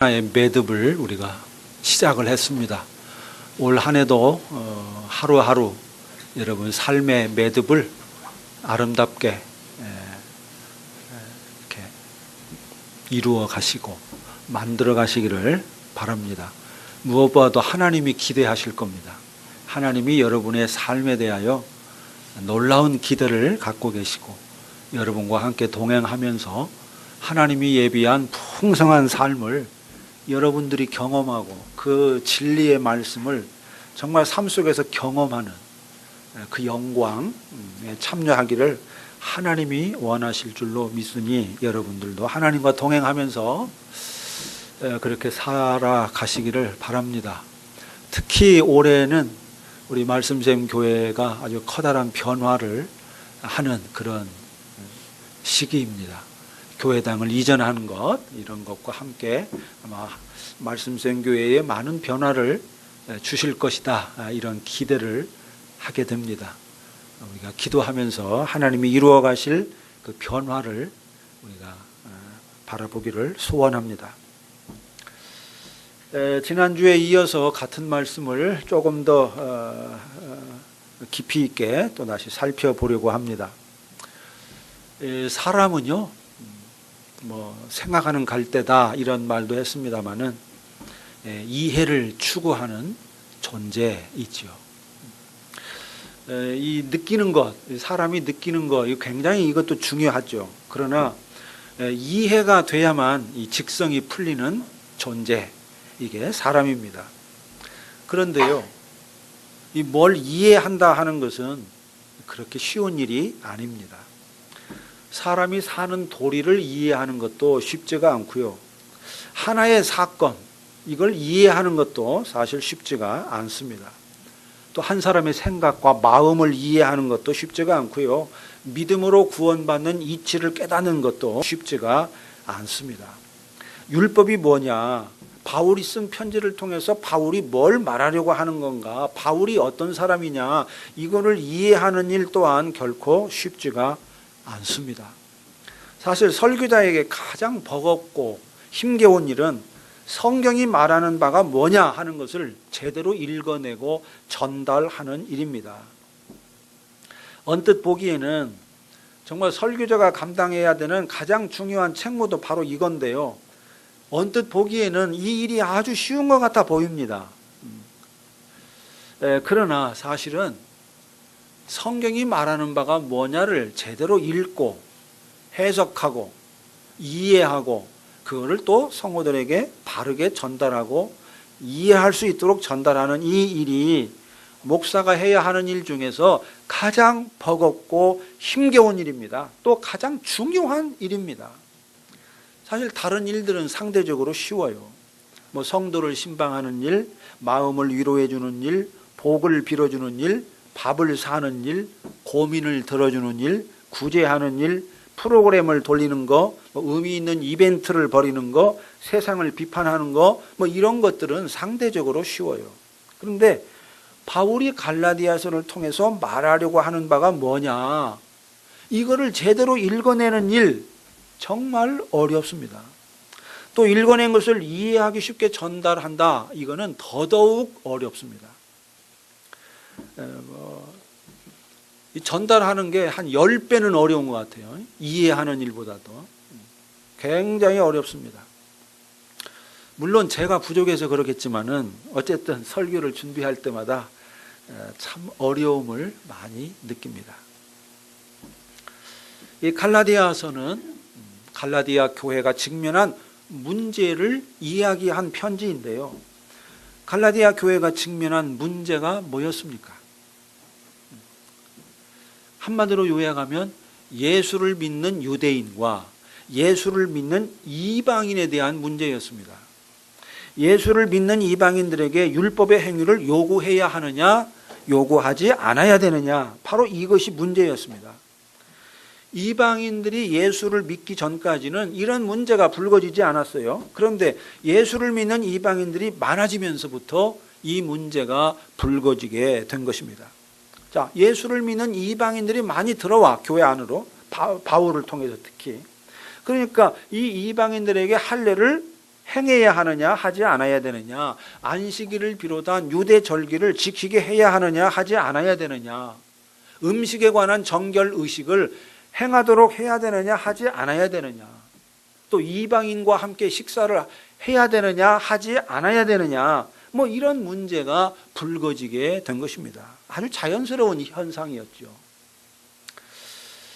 하나의 매듭을 우리가 시작을 했습니다. 올 한 해도 하루하루 여러분 삶의 매듭을 아름답게 이렇게 이루어 가시고 만들어 가시기를 바랍니다. 무엇보다도 하나님이 기대하실 겁니다. 하나님이 여러분의 삶에 대하여 놀라운 기대를 갖고 계시고 여러분과 함께 동행하면서 하나님이 예비한 풍성한 삶을 여러분들이 경험하고 그 진리의 말씀을 정말 삶 속에서 경험하는 그 영광에 참여하기를 하나님이 원하실 줄로 믿으니 여러분들도 하나님과 동행하면서 그렇게 살아가시기를 바랍니다. 특히 올해는 우리 말씀샘 교회가 아주 커다란 변화를 하는 그런 시기입니다. 교회당을 이전하는 것, 이런 것과 함께 아마 말씀샘 교회에 많은 변화를 주실 것이다, 이런 기대를 하게 됩니다. 우리가 기도하면서 하나님이 이루어 가실 그 변화를 우리가 바라보기를 소원합니다. 지난주에 이어서 같은 말씀을 조금 더 깊이 있게 또 다시 살펴보려고 합니다. 사람은요, 생각하는 갈대다 이런 말도 했습니다마는 이해를 추구하는 존재이지요. 이 느끼는 것, 사람이 느끼는 것, 굉장히 이것도 중요하죠. 그러나 이해가 돼야만 이 직성이 풀리는 존재, 이게 사람입니다. 그런데요, 이 뭘 이해한다 하는 것은 그렇게 쉬운 일이 아닙니다. 사람이 사는 도리를 이해하는 것도 쉽지가 않고요. 하나의 사건, 이걸 이해하는 것도 사실 쉽지가 않습니다. 또 한 사람의 생각과 마음을 이해하는 것도 쉽지가 않고요. 믿음으로 구원받는 이치를 깨닫는 것도 쉽지가 않습니다. 율법이 뭐냐? 바울이 쓴 편지를 통해서 바울이 뭘 말하려고 하는 건가? 바울이 어떤 사람이냐? 이거를 이해하는 일 또한 결코 쉽지가 않습니다. 사실 설교자에게 가장 버겁고 힘겨운 일은 성경이 말하는 바가 뭐냐 하는 것을 제대로 읽어내고 전달하는 일입니다. 언뜻 보기에는 정말 설교자가 감당해야 되는 가장 중요한 책무도 바로 이건데요. 언뜻 보기에는 이 일이 아주 쉬운 것 같아 보입니다. 그러나 사실은 성경이 말하는 바가 뭐냐를 제대로 읽고 해석하고 이해하고 그거를 또 성도들에게 바르게 전달하고 이해할 수 있도록 전달하는 이 일이 목사가 해야 하는 일 중에서 가장 버겁고 힘겨운 일입니다. 또 가장 중요한 일입니다. 사실 다른 일들은 상대적으로 쉬워요. 성도를 신방하는 일, 마음을 위로해 주는 일, 복을 빌어주는 일, 밥을 사는 일, 고민을 들어주는 일, 구제하는 일, 프로그램을 돌리는 거, 의미 있는 이벤트를 벌이는 거, 세상을 비판하는 거, 이런 것들은 상대적으로 쉬워요. 그런데 바울이 갈라디아서를 통해서 말하려고 하는 바가 뭐냐? 이거를 제대로 읽어내는 일, 정말 어렵습니다. 또 읽어낸 것을 이해하기 쉽게 전달한다, 이거는 더더욱 어렵습니다. 전달하는 게 한 10배는 어려운 것 같아요. 이해하는 일보다도 굉장히 어렵습니다. 물론 제가 부족해서 그렇겠지만은 어쨌든 설교를 준비할 때마다 참 어려움을 많이 느낍니다. 이 갈라디아서는 갈라디아 교회가 직면한 문제를 이야기한 편지인데요. 갈라디아 교회가 직면한 문제가 뭐였습니까? 한마디로 요약하면 예수를 믿는 유대인과 예수를 믿는 이방인에 대한 문제였습니다. 예수를 믿는 이방인들에게 율법의 행위를 요구해야 하느냐, 요구하지 않아야 되느냐, 바로 이것이 문제였습니다. 이방인들이 예수를 믿기 전까지는 이런 문제가 불거지지 않았어요. 그런데 예수를 믿는 이방인들이 많아지면서부터 이 문제가 불거지게 된 것입니다. 자, 예수를 믿는 이방인들이 많이 들어와 교회 안으로, 바울을 통해서 특히. 그러니까 이 이방인들에게 할례를 행해야 하느냐 하지 않아야 되느냐, 안식일을 비롯한 유대 절기를 지키게 해야 하느냐 하지 않아야 되느냐, 음식에 관한 정결 의식을 행하도록 해야 되느냐 하지 않아야 되느냐, 또 이방인과 함께 식사를 해야 되느냐 하지 않아야 되느냐, 뭐 이런 문제가 불거지게 된 것입니다. 아주 자연스러운 현상이었죠.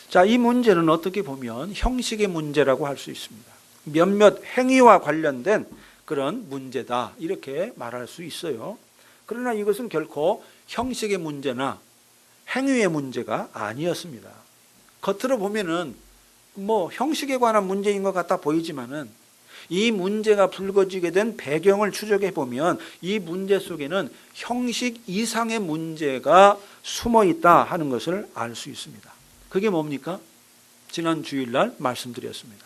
자, 이 문제는 어떻게 보면 형식의 문제라고 할 수 있습니다. 몇몇 행위와 관련된 그런 문제다, 이렇게 말할 수 있어요. 그러나 이것은 결코 형식의 문제나 행위의 문제가 아니었습니다. 겉으로 보면은 뭐 형식에 관한 문제인 것 같아 보이지만은 이 문제가 불거지게 된 배경을 추적해 보면 이 문제 속에는 형식 이상의 문제가 숨어 있다 하는 것을 알 수 있습니다. 그게 뭡니까? 지난 주일날 말씀드렸습니다.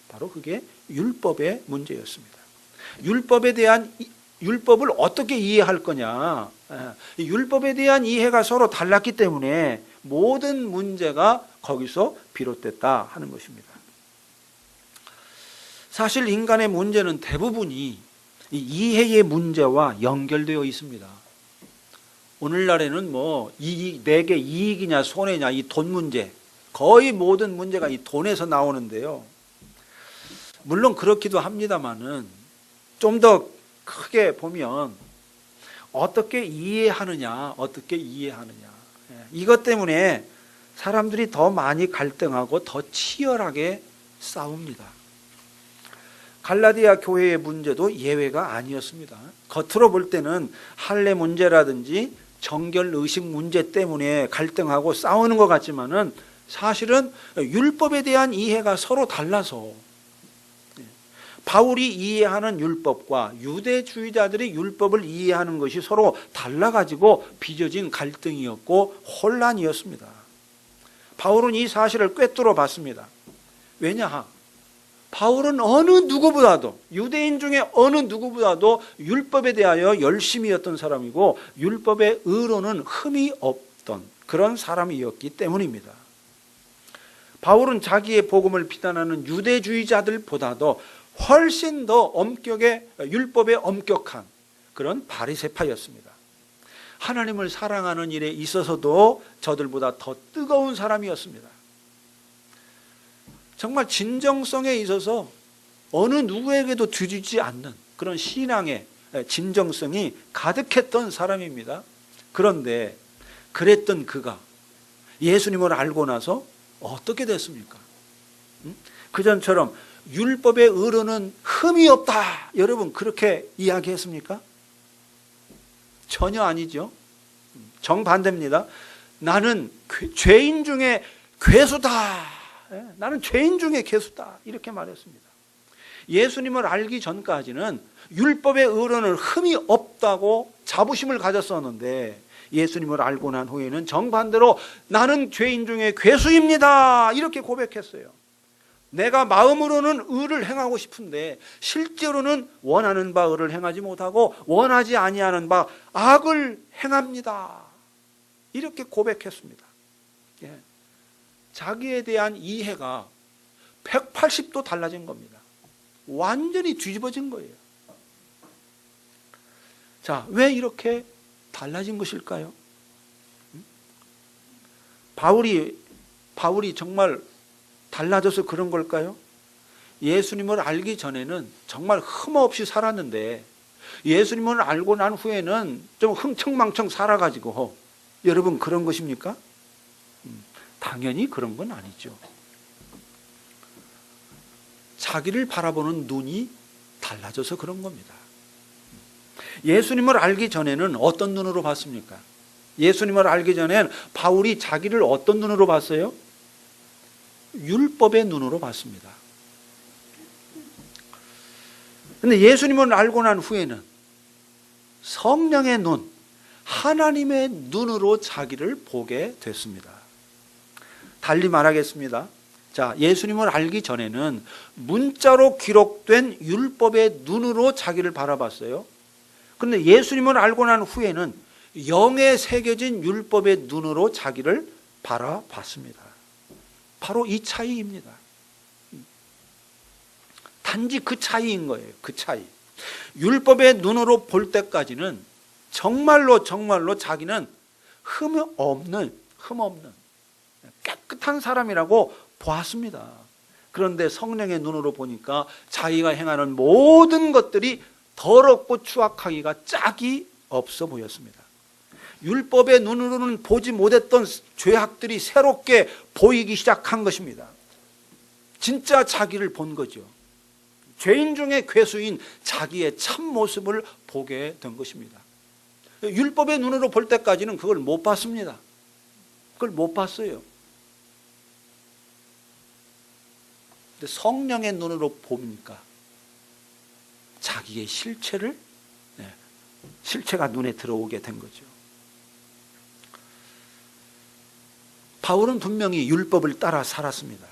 바로 그게 율법의 문제였습니다. 율법을 어떻게 이해할 거냐, 율법에 대한 이해가 서로 달랐기 때문에 모든 문제가 거기서 비롯됐다 하는 것입니다. 사실 인간의 문제는 대부분이 이 이해의 문제와 연결되어 있습니다. 오늘날에는 뭐 내게 이익이냐 손해냐, 이 돈 문제, 거의 모든 문제가 이 돈에서 나오는데요. 물론 그렇기도 합니다만은 좀 더 크게 보면 어떻게 이해하느냐, 이것 때문에 사람들이 더 많이 갈등하고 더 치열하게 싸웁니다. 갈라디아 교회의 문제도 예외가 아니었습니다. 겉으로 볼 때는 할례 문제라든지 정결 의식 문제 때문에 갈등하고 싸우는 것 같지만은 사실은 율법에 대한 이해가 서로 달라서, 바울이 이해하는 율법과 유대주의자들이 율법을 이해하는 것이 서로 달라가지고 빚어진 갈등이었고 혼란이었습니다. 바울은 이 사실을 꿰뚫어 봤습니다. 왜냐? 바울은 어느 누구보다도, 유대인 중에 어느 누구보다도 율법에 대하여 열심이었던 사람이고 율법의 의로는 흠이 없던 그런 사람이었기 때문입니다. 바울은 자기의 복음을 비난하는 유대주의자들보다도 훨씬 더 율법에 엄격한 그런 바리새파였습니다. 하나님을 사랑하는 일에 있어서도 저들보다 더 뜨거운 사람이었습니다. 정말 진정성에 있어서 어느 누구에게도 뒤지지 않는 그런 신앙의 진정성이 가득했던 사람입니다. 그런데 그랬던 그가 예수님을 알고 나서 어떻게 됐습니까? 그전처럼 율법의 의로는 흠이 없다, 여러분 그렇게 이야기했습니까? 전혀 아니죠. 정반대입니다. 나는 죄인 중에 괴수다, 나는 죄인 중에 괴수다, 이렇게 말했습니다. 예수님을 알기 전까지는 율법의 의로는 흠이 없다고 자부심을 가졌었는데 예수님을 알고 난 후에는 정반대로 나는 죄인 중에 괴수입니다, 이렇게 고백했어요. 내가 마음으로는 의를 행하고 싶은데 실제로는 원하는 바 의를 행하지 못하고 원하지 아니하는 바 악을 행합니다, 이렇게 고백했습니다. 자기에 대한 이해가 180도 달라진 겁니다. 완전히 뒤집어진 거예요. 자, 왜 이렇게 달라진 것일까요? 바울이 정말 달라져서 그런 걸까요? 예수님을 알기 전에는 정말 흠없이 살았는데 예수님을 알고 난 후에는 좀 흥청망청 살아가지고, 여러분 그런 것입니까? 당연히 그런 건 아니죠. 자기를 바라보는 눈이 달라져서 그런 겁니다. 예수님을 알기 전에는 어떤 눈으로 봤습니까? 예수님을 알기 전엔 바울이 자기를 어떤 눈으로 봤어요? 율법의 눈으로 봤습니다. 그런데 예수님을 알고 난 후에는 성령의 눈, 하나님의 눈으로 자기를 보게 됐습니다. 달리 말하겠습니다. 자, 예수님을 알기 전에는 문자로 기록된 율법의 눈으로 자기를 바라봤어요. 그런데 예수님을 알고 난 후에는 영에 새겨진 율법의 눈으로 자기를 바라봤습니다. 바로 이 차이입니다. 단지 그 차이인 거예요. 그 차이. 율법의 눈으로 볼 때까지는 정말로 자기는 흠 없는 깨끗한 사람이라고 보았습니다. 그런데 성령의 눈으로 보니까 자기가 행하는 모든 것들이 더럽고 추악하기가 짝이 없어 보였습니다. 율법의 눈으로는 보지 못했던 죄악들이 새롭게 보이기 시작한 것입니다. 진짜 자기를 본 거죠. 죄인 중에 괴수인 자기의 참모습을 보게 된 것입니다. 율법의 눈으로 볼 때까지는 그걸 못 봤습니다. 그걸 못 봤어요. 근데 성령의 눈으로 보니까 자기의 실체가 눈에 들어오게 된 거죠. 바울은 분명히 율법을 따라 살았습니다.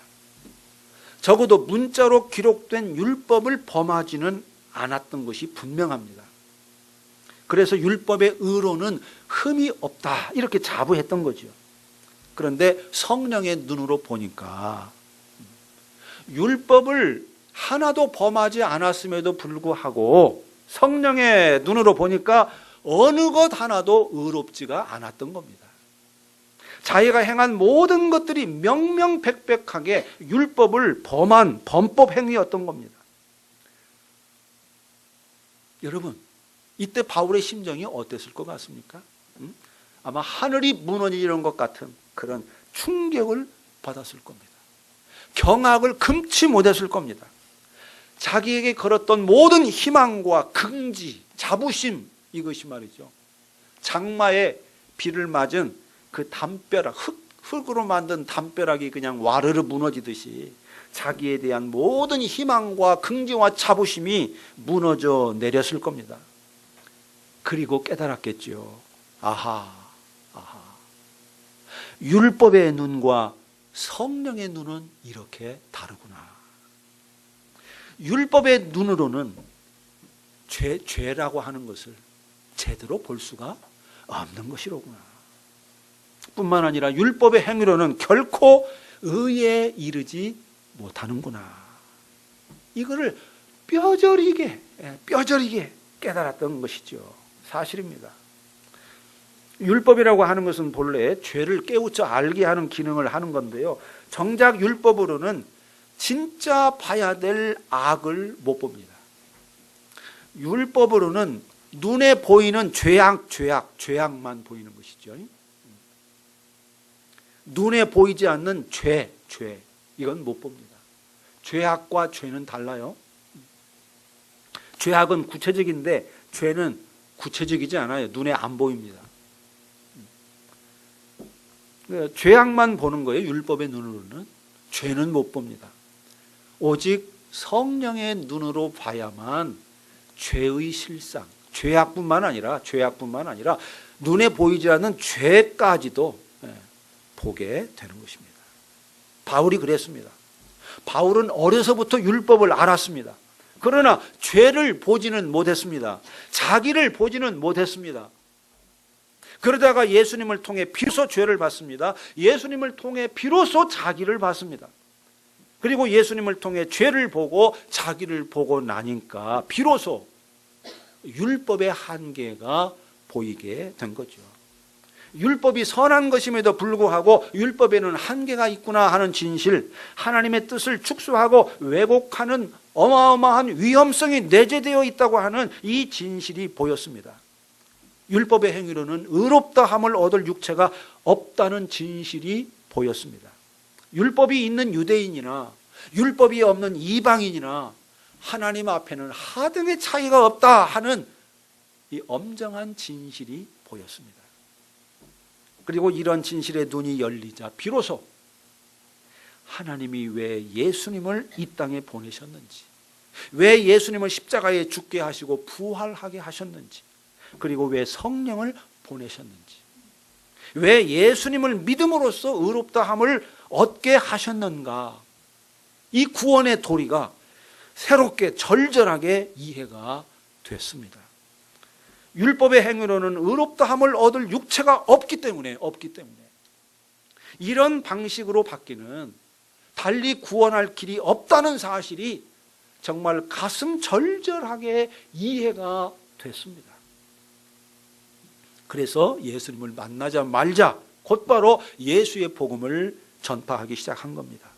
적어도 문자로 기록된 율법을 범하지는 않았던 것이 분명합니다. 그래서 율법의 의로는 흠이 없다 이렇게 자부했던 거죠. 그런데 성령의 눈으로 보니까 율법을 하나도 범하지 않았음에도 불구하고 성령의 눈으로 보니까 어느 것 하나도 의롭지가 않았던 겁니다. 자기가 행한 모든 것들이 명명백백하게 율법을 범한 범법 행위였던 겁니다. 여러분, 이때 바울의 심정이 어땠을 것 같습니까? 아마 하늘이 무너지는 것 같은 그런 충격을 받았을 겁니다. 경악을 금치 못했을 겁니다. 자기에게 걸었던 모든 희망과 긍지, 자부심, 이것이 말이죠, 장마에 비를 맞은 그 담벼락, 흙으로 만든 담벼락이 그냥 와르르 무너지듯이 자기에 대한 모든 희망과 긍지와 자부심이 무너져 내렸을 겁니다. 그리고 깨달았겠죠. 아하. 율법의 눈과 성령의 눈은 이렇게 다르구나. 율법의 눈으로는 죄라고 하는 것을 제대로 볼 수가 없는 것이로구나. 뿐만 아니라 율법의 행위로는 결코 의에 이르지 못하는구나. 이거를 뼈저리게 깨달았던 것이죠. 사실입니다. 율법이라고 하는 것은 본래 죄를 깨우쳐 알게 하는 기능을 하는 건데요, 정작 율법으로는 진짜 봐야 될 악을 못 봅니다. 율법으로는 눈에 보이는 죄악만 보이는 것이죠. 눈에 보이지 않는 죄, 이건 못 봅니다. 죄악과 죄는 달라요. 죄악은 구체적인데 죄는 구체적이지 않아요. 눈에 안 보입니다. 죄악만 보는 거예요. 율법의 눈으로는. 죄는 못 봅니다. 오직 성령의 눈으로 봐야만 죄의 실상, 죄악뿐만 아니라 눈에 보이지 않는 죄까지도 보게 되는 것입니다. 바울이 그랬습니다. 바울은 어려서부터 율법을 알았습니다. 그러나 죄를 보지는 못했습니다. 자기를 보지는 못했습니다. 그러다가 예수님을 통해 비로소 죄를 봤습니다. 예수님을 통해 비로소 자기를 봤습니다. 그리고 예수님을 통해 죄를 보고 자기를 보고 나니까 비로소 율법의 한계가 보이게 된 거죠. 율법이 선한 것임에도 불구하고 율법에는 한계가 있구나 하는 진실, 하나님의 뜻을 축소하고 왜곡하는 어마어마한 위험성이 내재되어 있다고 하는 이 진실이 보였습니다. 율법의 행위로는 의롭다함을 얻을 육체가 없다는 진실이 보였습니다. 율법이 있는 유대인이나 율법이 없는 이방인이나 하나님 앞에는 하등의 차이가 없다 하는 이 엄정한 진실이 보였습니다. 그리고 이런 진실의 눈이 열리자 비로소 하나님이 왜 예수님을 이 땅에 보내셨는지, 왜 예수님을 십자가에 죽게 하시고 부활하게 하셨는지, 그리고 왜 성령을 보내셨는지, 왜 예수님을 믿음으로써 의롭다함을 얻게 하셨는가, 이 구원의 도리가 새롭게 절절하게 이해가 됐습니다. 율법의 행위로는 의롭다함을 얻을 육체가 없기 때문에 이런 방식으로 받기는 달리 구원할 길이 없다는 사실이 정말 가슴 절절하게 이해가 됐습니다. 그래서 예수님을 만나자마자 곧바로 예수의 복음을 전파하기 시작한 겁니다.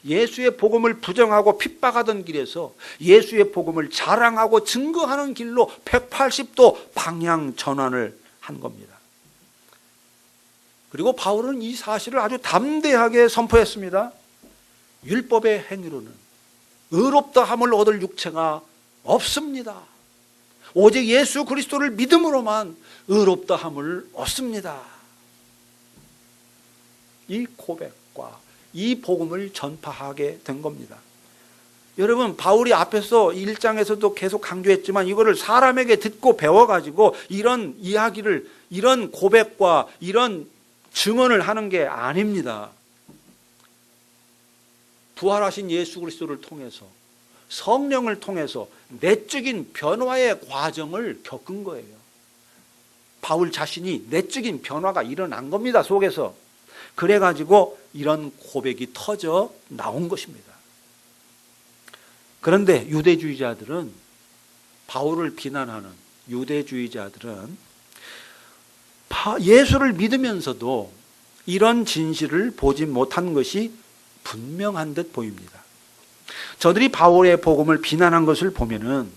예수의 복음을 부정하고 핍박하던 길에서 예수의 복음을 자랑하고 증거하는 길로 180도 방향 전환을 한 겁니다. 그리고 바울은 이 사실을 아주 담대하게 선포했습니다. 율법의 행위로는 의롭다함을 얻을 육체가 없습니다. 오직 예수 그리스도를 믿음으로만 의롭다함을 얻습니다. 이 고백과 이 복음을 전파하게 된 겁니다. 여러분, 바울이 앞에서 1장에서도 계속 강조했지만 이거를 사람에게 듣고 배워가지고 이런 이야기를, 이런 고백과 이런 증언을 하는 게 아닙니다. 부활하신 예수 그리스도를 통해서, 성령을 통해서 내적인 변화의 과정을 겪은 거예요. 바울 자신이 내적인 변화가 일어난 겁니다, 속에서. 그래가지고 이런 고백이 터져 나온 것입니다. 그런데 유대주의자들은, 바울을 비난하는 유대주의자들은 예수를 믿으면서도 이런 진실을 보지 못한 것이 분명한 듯 보입니다. 저들이 바울의 복음을 비난한 것을 보면은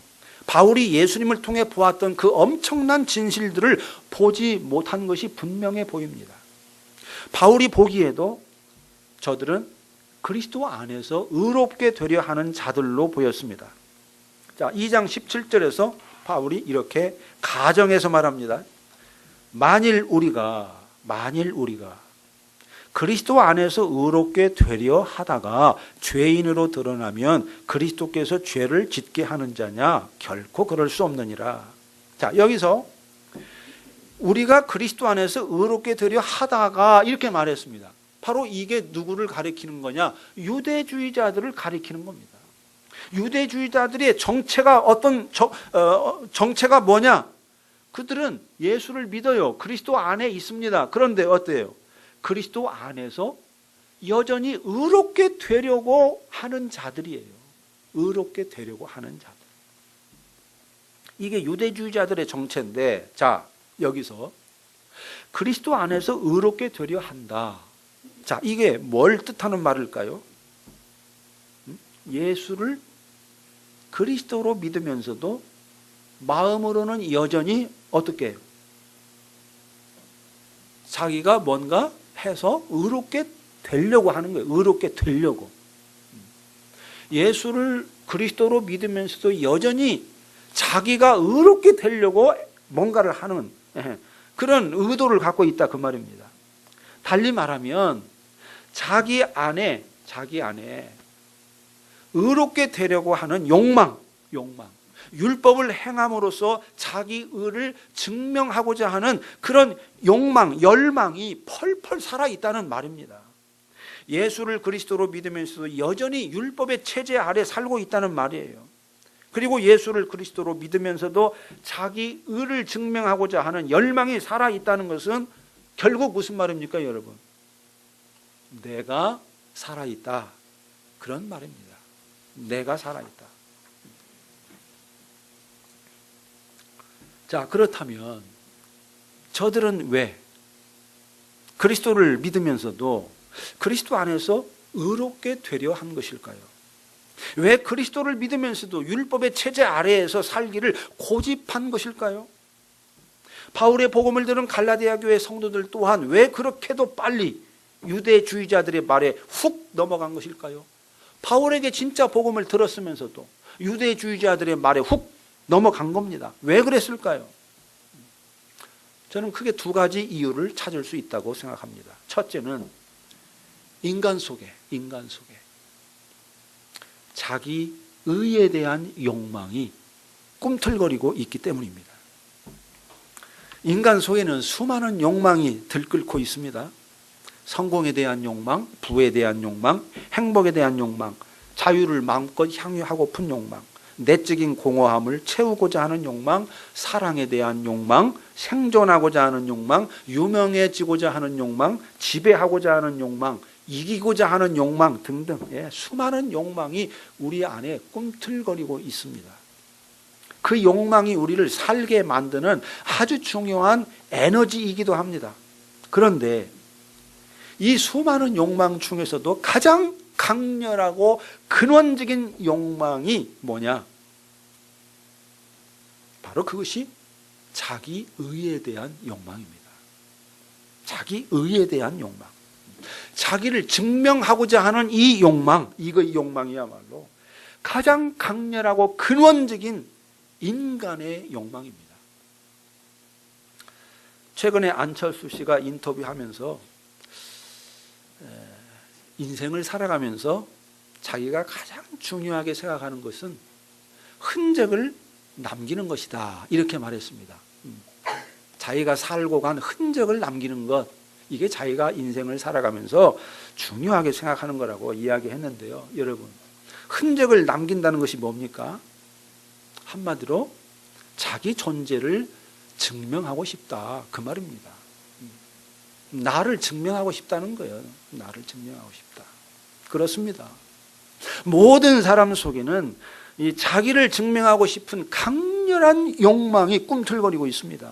바울이 예수님을 통해 보았던 그 엄청난 진실들을 보지 못한 것이 분명해 보입니다. 바울이 보기에도 저들은 그리스도 안에서 의롭게 되려 하는 자들로 보였습니다. 자, 2장 17절에서 바울이 이렇게 가정해서 말합니다. 만일 우리가 그리스도 안에서 의롭게 되려 하다가 죄인으로 드러나면 그리스도께서 죄를 짓게 하는 자냐? 결코 그럴 수 없느니라. 자, 여기서 우리가 그리스도 안에서 의롭게 되려 하다가 이렇게 말했습니다. 바로 이게 누구를 가리키는 거냐? 유대주의자들을 가리키는 겁니다. 유대주의자들의 정체가 정체가 뭐냐? 그들은 예수를 믿어요. 그리스도 안에 있습니다. 그런데 어때요? 그리스도 안에서 여전히 의롭게 되려고 하는 자들이에요. 의롭게 되려고 하는 자들. 이게 유대주의자들의 정체인데, 자, 여기서 그리스도 안에서 의롭게 되려 한다. 자, 이게 뭘 뜻하는 말일까요? 예수를 그리스도로 믿으면서도 마음으로는 여전히 어떻게 해요? 자기가 뭔가 해서 의롭게 되려고 하는 거예요. 의롭게 되려고. 예수를 그리스도로 믿으면서도 여전히 자기가 의롭게 되려고 뭔가를 하는 그런 의도를 갖고 있다, 그 말입니다. 달리 말하면 자기 안에 의롭게 되려고 하는 욕망, 율법을 행함으로써 자기 의를 증명하고자 하는 그런 욕망, 열망이 펄펄 살아있다는 말입니다. 예수를 그리스도로 믿으면서도 여전히 율법의 체제 아래 살고 있다는 말이에요. 그리고 예수를 그리스도로 믿으면서도 자기 의를 증명하고자 하는 열망이 살아있다는 것은 결국 무슨 말입니까, 여러분? 내가 살아있다, 그런 말입니다. 내가 살아있다. 자, 그렇다면 저들은 왜 그리스도를 믿으면서도 그리스도 안에서 의롭게 되려 한 것일까요? 왜 그리스도를 믿으면서도 율법의 체제 아래에서 살기를 고집한 것일까요? 바울의 복음을 들은 갈라디아 교회 성도들 또한 왜 그렇게도 빨리 유대주의자들의 말에 훅 넘어간 것일까요? 바울에게 진짜 복음을 들었으면서도 유대주의자들의 말에 훅 넘어간 겁니다. 왜 그랬을까요? 저는 크게 두 가지 이유를 찾을 수 있다고 생각합니다. 첫째는 인간 속에 자기 의에 대한 욕망이 꿈틀거리고 있기 때문입니다. 인간 속에는 수많은 욕망이 들끓고 있습니다. 성공에 대한 욕망, 부에 대한 욕망, 행복에 대한 욕망, 자유를 마음껏 향유하고픈 욕망, 내적인 공허함을 채우고자 하는 욕망, 사랑에 대한 욕망, 생존하고자 하는 욕망, 유명해지고자 하는 욕망, 지배하고자 하는 욕망, 이기고자 하는 욕망 등등 수많은 욕망이 우리 안에 꿈틀거리고 있습니다. 그 욕망이 우리를 살게 만드는 아주 중요한 에너지이기도 합니다. 그런데 이 수많은 욕망 중에서도 가장 강렬하고 근원적인 욕망이 뭐냐? 바로 그것이 자기 의에 대한 욕망입니다. 자기 의에 대한 욕망. 자기를 증명하고자 하는 이 욕망, 이 욕망이야말로 가장 강렬하고 근원적인 인간의 욕망입니다. 최근에 안철수 씨가 인터뷰하면서 인생을 살아가면서 자기가 가장 중요하게 생각하는 것은 흔적을 남기는 것이다, 이렇게 말했습니다. 자기가 살고 간 흔적을 남기는 것, 이게 자기가 인생을 살아가면서 중요하게 생각하는 거라고 이야기했는데요. 여러분, 흔적을 남긴다는 것이 뭡니까? 한마디로 자기 존재를 증명하고 싶다, 그 말입니다. 나를 증명하고 싶다는 거예요. 나를 증명하고 싶다. 그렇습니다. 모든 사람 속에는 이 자기를 증명하고 싶은 강렬한 욕망이 꿈틀거리고 있습니다.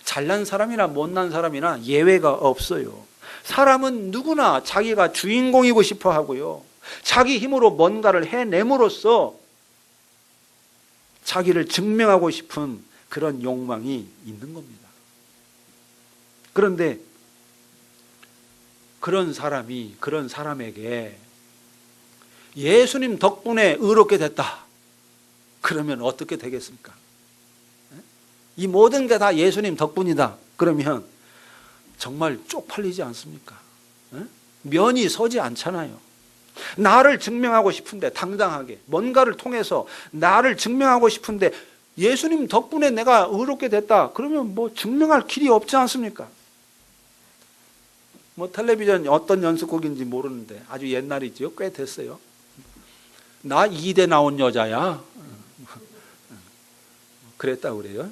잘난 사람이나 못난 사람이나 예외가 없어요. 사람은 누구나 자기가 주인공이고 싶어 하고요, 자기 힘으로 뭔가를 해냄으로써 자기를 증명하고 싶은 그런 욕망이 있는 겁니다. 그런데 그런 사람에게 예수님 덕분에 의롭게 됐다, 그러면 어떻게 되겠습니까? 이 모든 게 다 예수님 덕분이다 그러면 정말 쪽팔리지 않습니까? 면이 서지 않잖아요. 나를 증명하고 싶은데, 당당하게 뭔가를 통해서 나를 증명하고 싶은데 예수님 덕분에 내가 의롭게 됐다 그러면 뭐 증명할 길이 없지 않습니까? 뭐 텔레비전 어떤 연습곡인지 모르는데 아주 옛날이죠. 꽤 됐어요. 나 이대 나온 여자야, 그랬다고 그래요.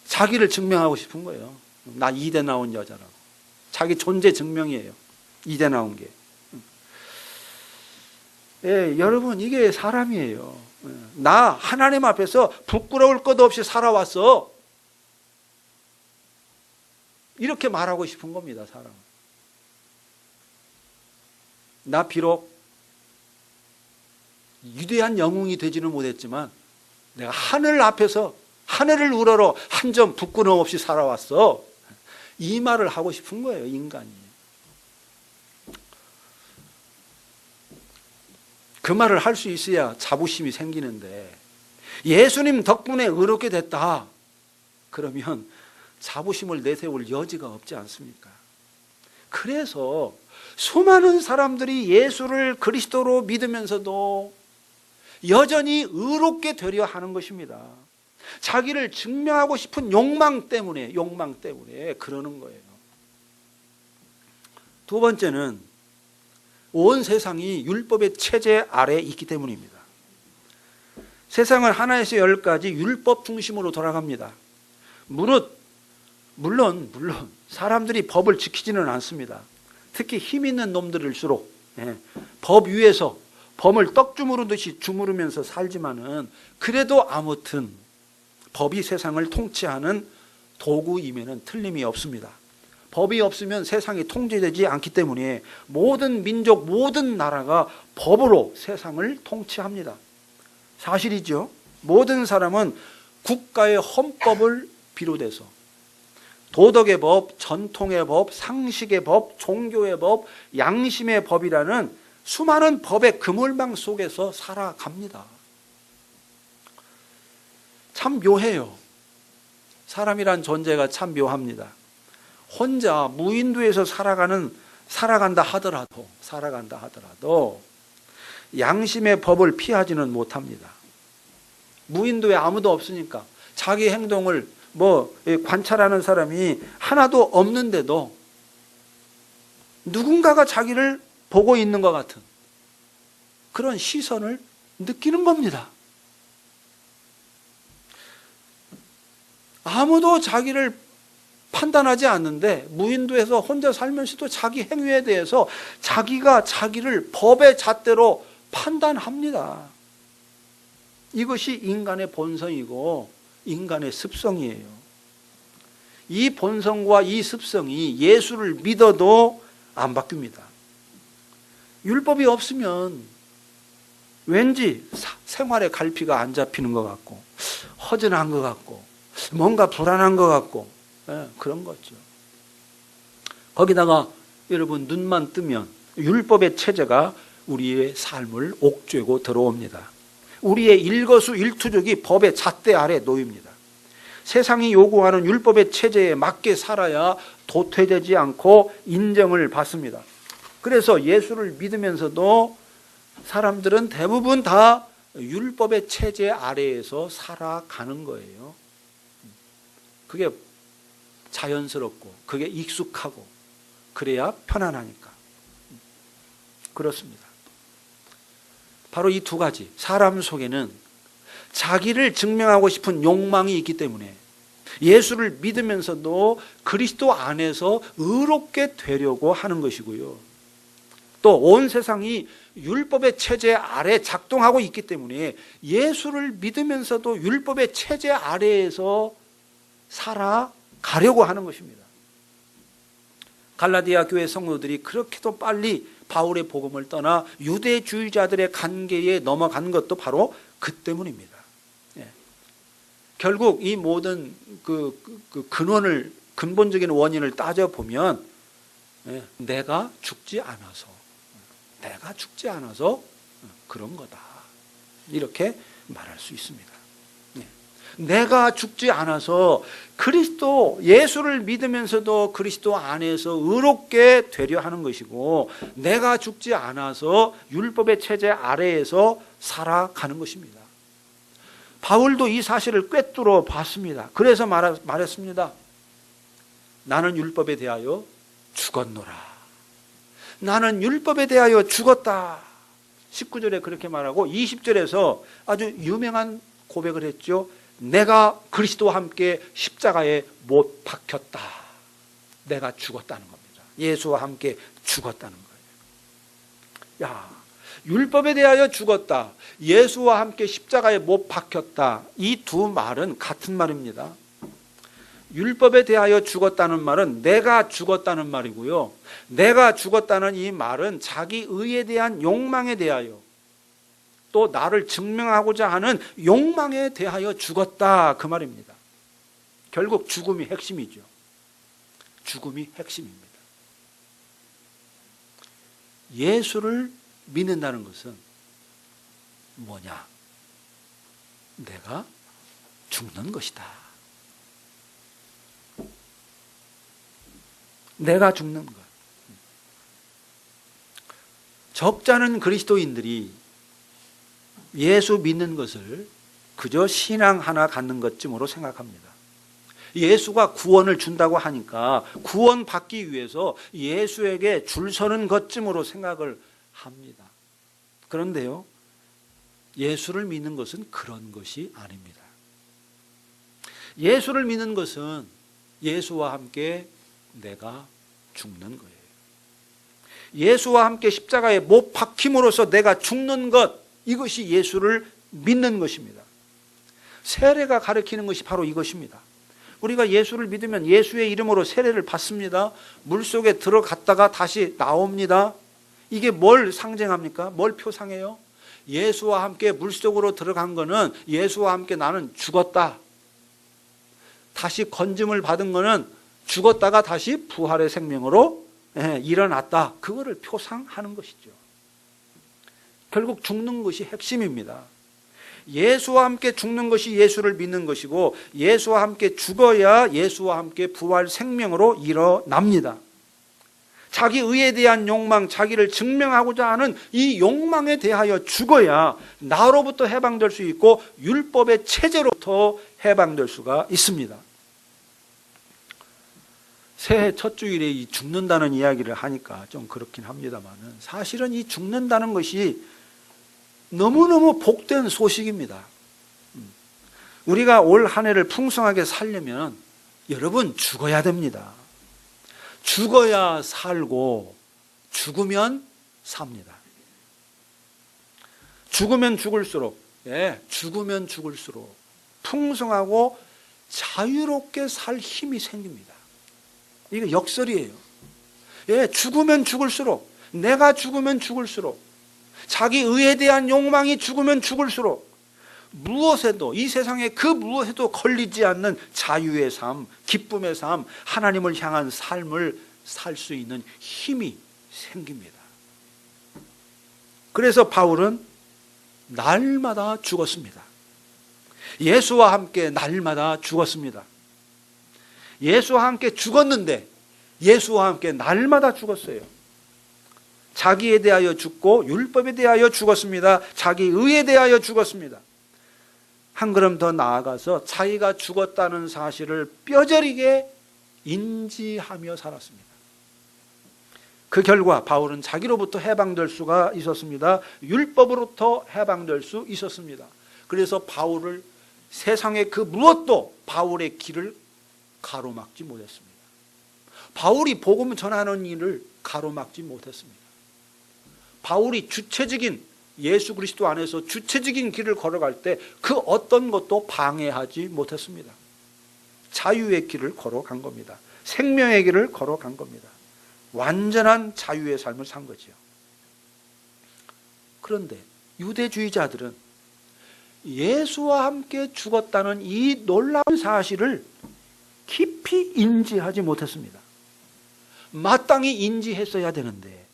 자기를 증명하고 싶은 거예요. 나 이대 나온 여자라고. 자기 존재 증명이에요, 이대 나온 게. 여러분, 이게 사람이에요. 나 하나님 앞에서 부끄러울 것 없이 살아왔어, 이렇게 말하고 싶은 겁니다. 사람은. 나 비록 위대한 영웅이 되지는 못했지만 내가 하늘 앞에서 하늘을 우러러 한 점 부끄러움 없이 살아왔어, 이 말을 하고 싶은 거예요, 인간이. 그 말을 할 수 있어야 자부심이 생기는데, 예수님 덕분에 의롭게 됐다 그러면 자부심을 내세울 여지가 없지 않습니까? 그래서 수많은 사람들이 예수를 그리스도로 믿으면서도 여전히 의롭게 되려 하는 것입니다. 자기를 증명하고 싶은 욕망 때문에 그러는 거예요. 두 번째는 온 세상이 율법의 체제 아래에 있기 때문입니다. 세상은 하나에서 열까지 율법 중심으로 돌아갑니다. 물론 사람들이 법을 지키지는 않습니다. 특히 힘 있는 놈들일수록 법 위에서 범을 떡 주무르듯이 주무르면서 살지만은, 그래도 아무튼 법이 세상을 통치하는 도구임에는 틀림이 없습니다. 법이 없으면 세상이 통제되지 않기 때문에 모든 민족, 모든 나라가 법으로 세상을 통치합니다. 사실이죠. 모든 사람은 국가의 헌법을 비롯해서 도덕의 법, 전통의 법, 상식의 법, 종교의 법, 양심의 법이라는 수많은 법의 그물망 속에서 살아갑니다. 참 묘해요. 사람이란 존재가 참 묘합니다. 혼자 무인도에서 살아간다 하더라도 양심의 법을 피하지는 못합니다. 무인도에 아무도 없으니까 자기 행동을 관찰하는 사람이 하나도 없는데도 누군가가 자기를 보고 있는 것 같은 그런 시선을 느끼는 겁니다. 아무도 자기를 판단하지 않는데 무인도에서 혼자 살면서도 자기 행위에 대해서 자기가 자기를 법의 잣대로 판단합니다. 이것이 인간의 본성이고 인간의 습성이에요. 이 본성과 이 습성이 예수를 믿어도 안 바뀝니다. 율법이 없으면 왠지 생활에 갈피가 안 잡히는 것 같고 허전한 것 같고 뭔가 불안한 것 같고 그런 거죠. 거기다가 여러분 눈만 뜨면 율법의 체제가 우리의 삶을 옥죄고 들어옵니다. 우리의 일거수일투족이 법의 잣대 아래 놓입니다. 세상이 요구하는 율법의 체제에 맞게 살아야 도태되지 않고 인정을 받습니다. 그래서 예수를 믿으면서도 사람들은 대부분 다 율법의 체제 아래에서 살아가는 거예요. 그게 자연스럽고 그게 익숙하고 그래야 편안하니까. 그렇습니다. 바로 이 두 가지, 사람 속에는 자기를 증명하고 싶은 욕망이 있기 때문에 예수를 믿으면서도 그리스도 안에서 의롭게 되려고 하는 것이고요. 또 온 세상이 율법의 체제 아래 작동하고 있기 때문에 예수를 믿으면서도 율법의 체제 아래에서 살아가려고 하는 것입니다. 갈라디아 교회 성도들이 그렇게도 빨리 바울의 복음을 떠나 유대주의자들의 관계에 넘어간 것도 바로 그 때문입니다. 결국 이 모든 근원을, 근본적인 원인을 따져보면 내가 죽지 않아서 그런 거다. 이렇게 말할 수 있습니다. 내가 죽지 않아서 그리스도 예수를 믿으면서도 그리스도 안에서 의롭게 되려 하는 것이고 내가 죽지 않아서 율법의 체제 아래에서 살아가는 것입니다. 바울도 이 사실을 꿰뚫어 봤습니다. 그래서 말했습니다. 나는 율법에 대하여 죽었노라. 나는 율법에 대하여 죽었다. 19절에 그렇게 말하고 20절에서 아주 유명한 고백을 했죠. 내가 그리스도와 함께 십자가에 못 박혔다. 내가 죽었다는 겁니다. 예수와 함께 죽었다는 거예요. 율법에 대하여 죽었다. 예수와 함께 십자가에 못 박혔다. 이 두 말은 같은 말입니다. 율법에 대하여 죽었다는 말은 내가 죽었다는 말이고요. 내가 죽었다는 이 말은 자기 의에 대한 욕망에 대하여 또 나를 증명하고자 하는 욕망에 대하여 죽었다. 그 말입니다. 결국 죽음이 핵심이죠. 죽음이 핵심입니다. 예수를 믿는다는 것은 뭐냐? 내가 죽는 것이다. 내가 죽는 것. 적잖은 그리스도인들이 예수 믿는 것을 그저 신앙 하나 갖는 것쯤으로 생각합니다. 예수가 구원을 준다고 하니까 구원받기 위해서 예수에게 줄 서는 것쯤으로 생각을 합니다. 그런데요, 예수를 믿는 것은 그런 것이 아닙니다. 예수를 믿는 것은 예수와 함께 내가 죽는 거예요. 예수와 함께 십자가에 못 박힘으로써 내가 죽는 것, 이것이 예수를 믿는 것입니다. 세례가 가르치는 것이 바로 이것입니다. 우리가 예수를 믿으면 예수의 이름으로 세례를 받습니다. 물속에 들어갔다가 다시 나옵니다. 이게 뭘 상징합니까? 뭘 표상해요? 예수와 함께 물속으로 들어간 거는 예수와 함께 나는 죽었다. 다시 건짐을 받은 거는 죽었다가 다시 부활의 생명으로 일어났다. 그거를 표상하는 것이죠. 결국 죽는 것이 핵심입니다. 예수와 함께 죽는 것이 예수를 믿는 것이고 예수와 함께 죽어야 예수와 함께 부활 생명으로 일어납니다. 자기 의에 대한 욕망, 자기를 증명하고자 하는 이 욕망에 대하여 죽어야 나로부터 해방될 수 있고 율법의 체제로부터 해방될 수가 있습니다. 새해 첫 주일에 이 죽는다는 이야기를 하니까 좀 그렇긴 합니다만은 사실은 이 죽는다는 것이 너무너무 복된 소식입니다. 우리가 올 한 해를 풍성하게 살려면 여러분, 죽어야 됩니다. 죽어야 살고 죽으면 삽니다. 죽으면 죽을수록 풍성하고 자유롭게 살 힘이 생깁니다. 이거 역설이에요. 죽으면 죽을수록, 내가 죽으면 죽을수록, 자기 의에 대한 욕망이 죽으면 죽을수록 무엇에도, 이 세상에 그 무엇에도 걸리지 않는 자유의 삶, 기쁨의 삶, 하나님을 향한 삶을 살 수 있는 힘이 생깁니다. 그래서 바울은 날마다 죽었습니다. 예수와 함께 날마다 죽었습니다. 예수와 함께 죽었는데 예수와 함께 날마다 죽었어요. 자기에 대하여 죽고 율법에 대하여 죽었습니다. 자기 의에 대하여 죽었습니다. 한 걸음 더 나아가서 자기가 죽었다는 사실을 뼈저리게 인지하며 살았습니다. 그 결과 바울은 자기로부터 해방될 수가 있었습니다. 율법으로부터 해방될 수 있었습니다. 그래서 바울을, 세상의 그 무엇도 바울의 길을 가로막지 못했습니다. 바울이 복음 전하는 일을 가로막지 못했습니다. 바울이 주체적인, 예수 그리스도 안에서 주체적인 길을 걸어갈 때 그 어떤 것도 방해하지 못했습니다. 자유의 길을 걸어간 겁니다. 생명의 길을 걸어간 겁니다. 완전한 자유의 삶을 산 거죠. 그런데 유대주의자들은 예수와 함께 죽었다는 이 놀라운 사실을 깊이 인지하지 못했습니다. 마땅히 인지했어야 되는데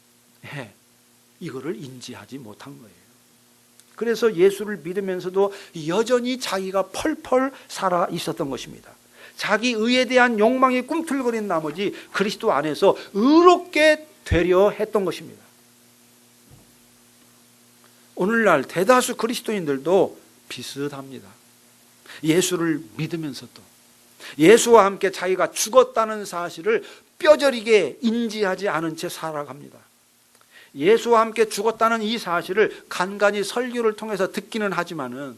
이거를 인지하지 못한 거예요. 그래서 예수를 믿으면서도 여전히 자기가 펄펄 살아 있었던 것입니다. 자기 의에 대한 욕망이 꿈틀거린 나머지 그리스도 안에서 의롭게 되려 했던 것입니다. 오늘날 대다수 그리스도인들도 비슷합니다. 예수를 믿으면서도 예수와 함께 자기가 죽었다는 사실을 뼈저리게 인지하지 않은 채 살아갑니다. 예수와 함께 죽었다는 이 사실을 간간히 설교를 통해서 듣기는 하지만은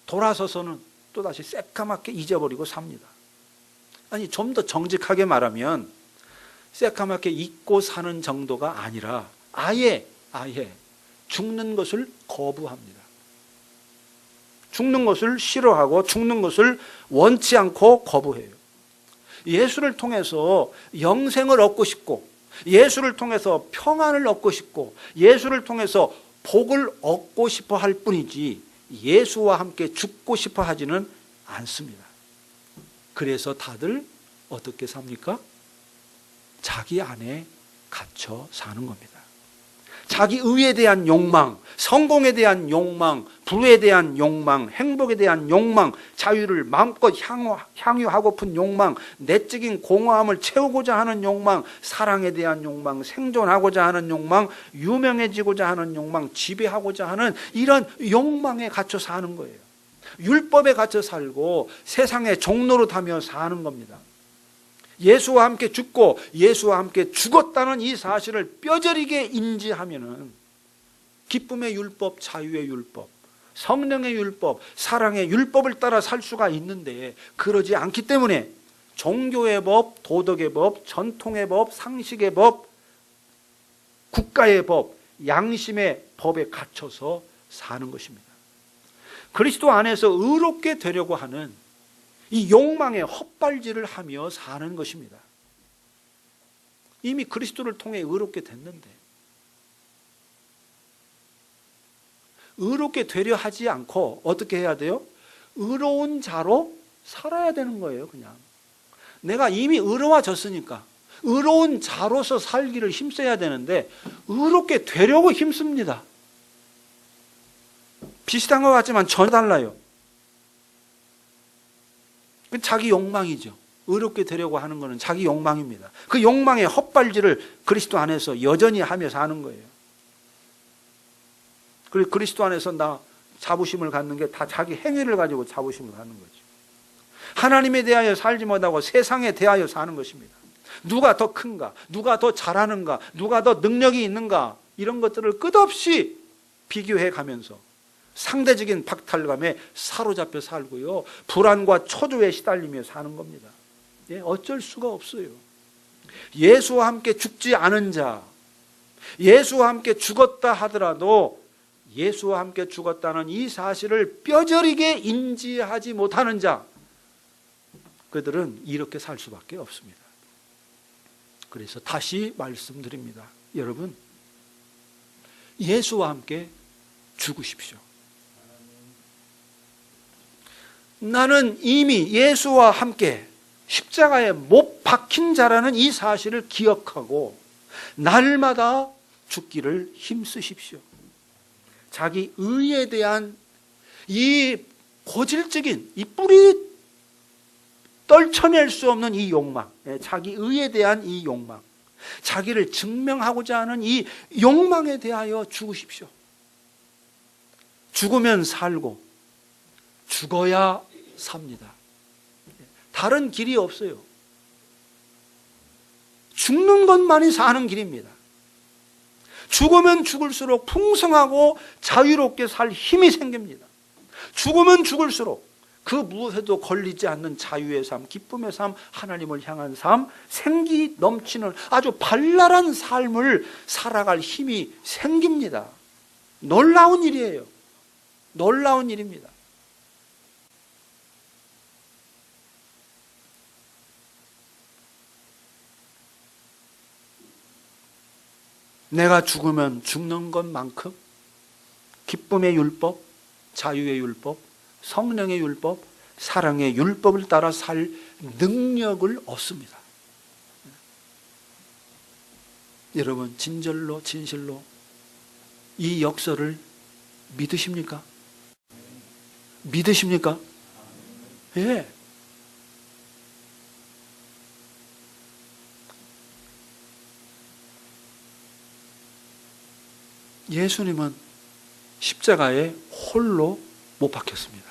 돌아서서는 또다시 새까맣게 잊어버리고 삽니다. 아니, 좀 더 정직하게 말하면 새까맣게 잊고 사는 정도가 아니라 아예 죽는 것을 거부합니다. 죽는 것을 싫어하고 죽는 것을 원치 않고 거부해요. 예수를 통해서 영생을 얻고 싶고, 예수를 통해서 평안을 얻고 싶고, 예수를 통해서 복을 얻고 싶어 할 뿐이지 예수와 함께 죽고 싶어 하지는 않습니다. 그래서 다들 어떻게 삽니까? 자기 안에 갇혀 사는 겁니다. 자기 의에 대한 욕망, 성공에 대한 욕망, 부에 대한 욕망, 행복에 대한 욕망, 자유를 마음껏 향유하고픈 욕망, 내적인 공허함을 채우고자 하는 욕망, 사랑에 대한 욕망, 생존하고자 하는 욕망, 유명해지고자 하는 욕망, 지배하고자 하는 이런 욕망에 갇혀 사는 거예요. 율법에 갇혀 살고 세상의 종로로 타며 사는 겁니다. 예수와 함께 죽고 예수와 함께 죽었다는 이 사실을 뼈저리게 인지하면은 기쁨의 율법, 자유의 율법, 성령의 율법, 사랑의 율법을 따라 살 수가 있는데 그러지 않기 때문에 종교의 법, 도덕의 법, 전통의 법, 상식의 법, 국가의 법, 양심의 법에 갇혀서 사는 것입니다. 그리스도 안에서 의롭게 되려고 하는 이 욕망의 헛발질을 하며 사는 것입니다. 이미 그리스도를 통해 의롭게 됐는데 의롭게 되려 하지 않고 어떻게 해야 돼요? 의로운 자로 살아야 되는 거예요. 그냥 내가 이미 의로워졌으니까 의로운 자로서 살기를 힘써야 되는데 의롭게 되려고 힘씁니다. 비슷한 것 같지만 전혀 달라요. 자기 욕망이죠. 의롭게 되려고 하는 것은 자기 욕망입니다. 그 욕망의 헛발질을 그리스도 안에서 여전히 하며 사는 거예요. 그리고 그리스도 안에서 나 자부심을 갖는 게 다 자기 행위를 가지고 자부심을 갖는 거죠. 하나님에 대하여 살지 못하고 세상에 대하여 사는 것입니다. 누가 더 큰가? 누가 더 잘하는가? 누가 더 능력이 있는가? 이런 것들을 끝없이 비교해 가면서 상대적인 박탈감에 사로잡혀 살고요, 불안과 초조에 시달리며 사는 겁니다. 어쩔 수가 없어요. 예수와 함께 죽지 않은 자, 예수와 함께 죽었다 하더라도 예수와 함께 죽었다는 이 사실을 뼈저리게 인지하지 못하는 자, 그들은 이렇게 살 수밖에 없습니다. 그래서 다시 말씀드립니다. 여러분, 예수와 함께 죽으십시오. 나는 이미 예수와 함께 십자가에 못 박힌 자라는 이 사실을 기억하고 날마다 죽기를 힘쓰십시오. 자기 의에 대한 이 고질적인, 이 뿌리 떨쳐낼 수 없는 이 욕망, 자기 의에 대한 이 욕망, 자기를 증명하고자 하는 이 욕망에 대하여 죽으십시오. 죽으면 살고 죽어야 삽니다. 다른 길이 없어요. 죽는 것만이 사는 길입니다. 죽으면 죽을수록 풍성하고 자유롭게 살 힘이 생깁니다. 죽으면 죽을수록 그 무엇에도 걸리지 않는 자유의 삶, 기쁨의 삶, 하나님을 향한 삶, 생기 넘치는 아주 발랄한 삶을 살아갈 힘이 생깁니다. 놀라운 일이에요. 놀라운 일입니다. 내가 죽으면 죽는 것만큼 기쁨의 율법, 자유의 율법, 성령의 율법, 사랑의 율법을 따라 살 능력을 얻습니다. 여러분, 진실로 이 역사를 믿으십니까? 믿으십니까? 예. 예수님은 십자가에 홀로 못 박혔습니다.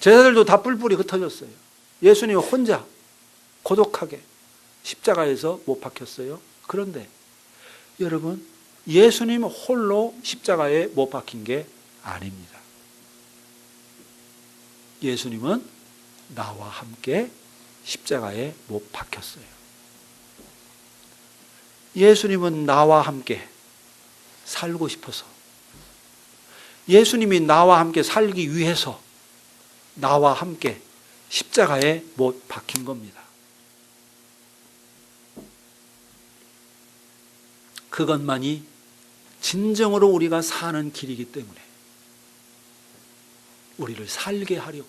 제자들도 다 뿔뿔이 흩어졌어요. 예수님 혼자 고독하게 십자가에서 못 박혔어요. 그런데 여러분, 예수님 홀로 십자가에 못 박힌 게 아닙니다. 예수님은 나와 함께 십자가에 못 박혔어요. 예수님은 나와 함께 살고 싶어서, 예수님이 나와 함께 살기 위해서 나와 함께 십자가에 못 박힌 겁니다. 그것만이 진정으로 우리가 사는 길이기 때문에 우리를 살게 하려고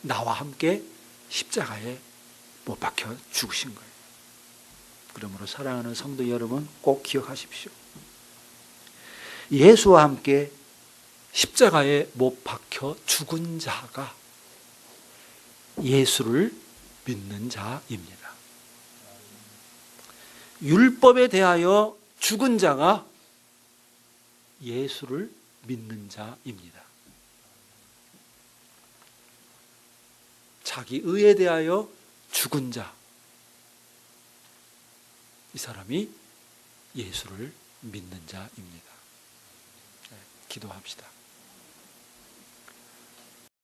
나와 함께 십자가에 못 박혀 죽으신 거예요. 그러므로 사랑하는 성도 여러분, 꼭 기억하십시오. 예수와 함께 십자가에 못 박혀 죽은 자가 예수를 믿는 자입니다. 율법에 대하여 죽은 자가 예수를 믿는 자입니다. 자기 의에 대하여 죽은 자, 이 사람이 예수를 믿는 자입니다. 기도합시다.